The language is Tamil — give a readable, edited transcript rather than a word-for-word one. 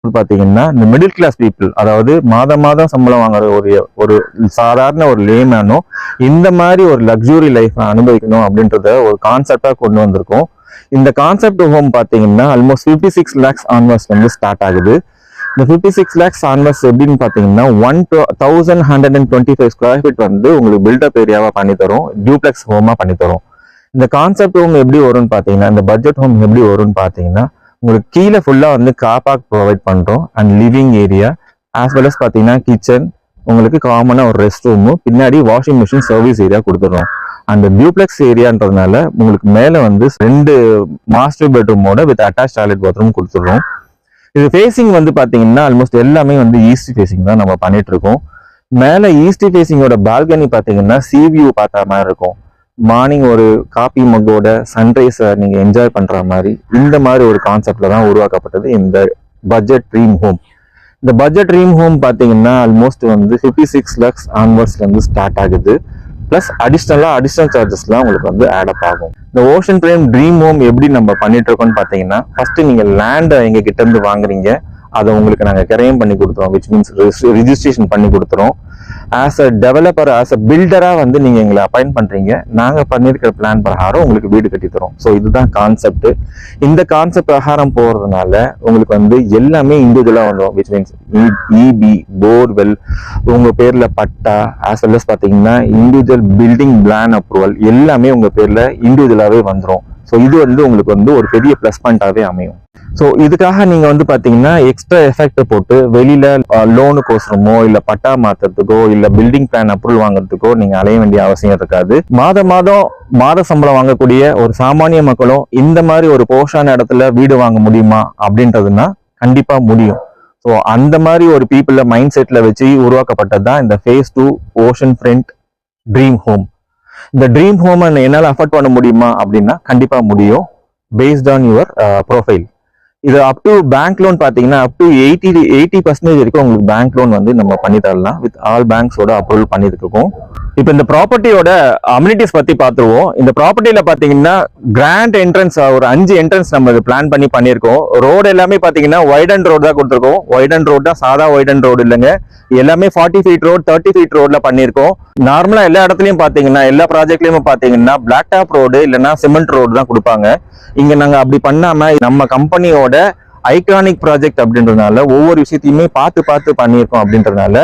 பீப்புள் பார்த்தீங்கன்னா இந்த மிடில் கிளாஸ் பீப்புள், அதாவது மாதம் சம்பளம் வாங்குற ஒரு சாதாரண ஒரு லேமேனும் இந்த மாதிரி ஒரு லக்ஸுரி லைஃப் அனுபவிக்கணும் அப்படின்றத ஒரு கான்செப்டா கொண்டு வந்திருக்கோம். இந்த கான்செப்ட் ஹோம் பார்த்தீங்கன்னா ஆல்மோஸ்ட் 56 lakhs ஆன்வர்ஸ்ல இருந்து ஸ்டார்ட் ஆகுது. இந்த 56 lakhs ஆன்வர்ஸ் எப்படின்னு பார்த்தீங்கன்னா 1125 ஸ்கொயர் ஃபீட் வந்து உங்களுக்கு பில்டப் ஏரியாவா பண்ணி தரும், டியூப்ளெக்ஸ் ஹோமா பண்ணி தரும். இந்த கான்செப்ட் ஹோம் எப்படி வரும்னு பார்த்தீங்கன்னா, இந்த பட்ஜெட் ஹோம் எப்படி வரும்னு பார்த்தீங்கன்னா, உங்களுக்கு கீழே ஃபுல்லாக வந்து கார் பார்க் ப்ரொவைட் பண்ணுறோம் and living area as well as பார்த்தீங்கன்னா கிச்சன், உங்களுக்கு காமனாக ஒரு ரெஸ்ட் ரூமு, பின்னாடி வாஷிங் மிஷின் சர்வீஸ் ஏரியா கொடுத்துட்றோம். அந்த டியூப்ளெக்ஸ் ஏரியான்றதுனால உங்களுக்கு மேலே வந்து 2 மாஸ்டர் பெட்ரூமோட வித் அட்டாச் டாய்லெட் பாத்ரூம் கொடுத்துட்றோம். இது ஃபேசிங் வந்து பார்த்தீங்கன்னா ஆல்மோஸ்ட் எல்லாமே வந்து ஈஸ்ட் ஃபேசிங் தான் நம்ம பண்ணிட்டு இருக்கோம். மேலே ஈஸ்ட் ஃபேசிங்கோட பால்கனி பார்த்தீங்கன்னா சி வியூ பார்த்த மாதிரி இருக்கும். மார்னிங் ஒரு காபி மக்கோட சன்ரைஸை நீங்க என்ஜாய் பண்ற மாதிரி இந்த மாதிரி ஒரு கான்செப்ட்ல தான் உருவாக்கப்பட்டது இந்த பட்ஜெட் ட்ரீம் ஹோம். இந்த பட்ஜெட் ட்ரீம் ஹோம் பார்த்தீங்கன்னா ஆல்மோஸ்ட் வந்து 56 lakhs ஆன்வர்ஸ்ல இருந்து ஸ்டார்ட் ஆகுது. பிளஸ் அடிஷனல் சார்ஜஸ்லாம் உங்களுக்கு வந்து ஆட் அப் ஆகும். இந்த ஓஷன் ஃப்ரேம் ட்ரீம் ஹோம் எப்படி நம்ம பண்ணிட்டு இருக்கோம்னு பார்த்தீங்கன்னா, ஃபர்ஸ்ட் நீங்க லேண்டை எங்க கிட்ட இருந்து வாங்குறீங்க, அதை உங்களுக்கு நாங்கள் கிரையம் பண்ணி கொடுத்துறோம், விச் மீன்ஸ் ரிஜிஸ்ட்ரேஷன் பண்ணி கொடுத்துறோம். As a developer, as a பில்டரா வந்து நீங்க எங்களை அப்பாயிண்ட் பண்றீங்க, நாங்க பண்ணிருக்கிற பிளான் பிரகாரம் உங்களுக்கு வீடு கட்டி தரோம். ஸோ இதுதான் கான்செப்ட். இந்த கான்செப்ட் பிரகாரம் போறதுனால உங்களுக்கு வந்து எல்லாமே இண்டிவிஜுவலா வந்துடும், விச் மீன்ஸ் இபி, போர்வெல், உங்க பேர்ல பட்டா, ஆஸ் வெல் அஸ் பாத்தீங்கன்னா இண்டிவிஜுவல் பில்டிங் பிளான் அப்ரூவல் எல்லாமே உங்க பேர்ல இண்டிவிஜுவலாவே வந்துடும். ஸோ இது வந்து உங்களுக்கு வந்து ஒரு பெரிய பிளஸ் பாயிண்டாவே அமையும். ஸோ இதுக்காக நீங்க வந்து பாத்தீங்கன்னா எக்ஸ்ட்ரா எஃபெக்ட் போட்டு வெளியில லோனுக்கோசரமோ இல்ல பட்டா மாத்துறதுக்கோ இல்ல பில்டிங் பிளான் அப்ரூவல் வாங்குறதுக்கோ நீங்க அலைய வேண்டிய அவசியம் இருக்காது. மாத சம்பளம் வாங்கக்கூடிய ஒரு சாமானிய மக்களும் இந்த மாதிரி ஒரு போஷான இடத்துல வீடு வாங்க முடியுமா அப்படின்றதுன்னா கண்டிப்பா முடியும். ஸோ அந்த மாதிரி ஒரு பீப்புள மைண்ட் செட்ல வச்சு உருவாக்கப்பட்டது தான் இந்த phase 2 ocean front dream home. இந்த ட்ரீம் ஹோம் என்னால அஃபோர்ட் பண்ண முடியுமா அப்படின்னா கண்டிப்பா முடியும், பேஸ்ட் ஆன் யுவர் ப்ரொஃபைல். இது அப் டு பேங்க் லோன் பாத்தீங்கன்னா அப் டு 80% வரைக்கும் உங்களுக்கு பேங்க் லோன் வந்து நம்ம பண்ணி தரலாம், வித் ஆல் பேங்க்ஸோட அப்ரூவல் பண்ணிட்டு இருக்கோம். இப்போ இந்த ப்ராப்பர்ட்டியோட அம்யூனிட்டிஸ் பத்தி பார்த்துருவோம். இந்த ப்ராப்பர்ட்டியில பாத்தீங்கன்னா கிராண்ட் என்ட்ரன்ஸ் ஒரு 5 என்ட்ரன்ஸ் நம்ம பிளான் பண்ணியிருக்கோம். ரோடு எல்லாமே பாத்தீங்கன்னா வைட் அண்ட் ரோடு தான் கொடுத்துருக்கோம். வைட் அண்ட் ரோடு தான், சாதா வைட் அண்ட் ரோடு இல்லைங்க. எல்லாமே 40 feet ரோடு, 30 feet ரோட்ல பண்ணியிருக்கோம். நார்மலா எல்லா இடத்துலயும் பாத்தீங்கன்னா எல்லா ப்ராஜெக்ட்லயும் பாத்தீங்கன்னா பிளாக் டாப் ரோடு இல்லைன்னா சிமெண்ட் ரோடு தான் கொடுப்பாங்க. இங்க நாங்க அப்படி பண்ணாம நம்ம கம்பெனியோட ஐகானிக் ப்ராஜெக்ட் அப்படின்றதுனால ஒவ்வொரு விஷயத்தையுமே பார்த்து பண்ணியிருக்கோம். அப்படின்றதுனால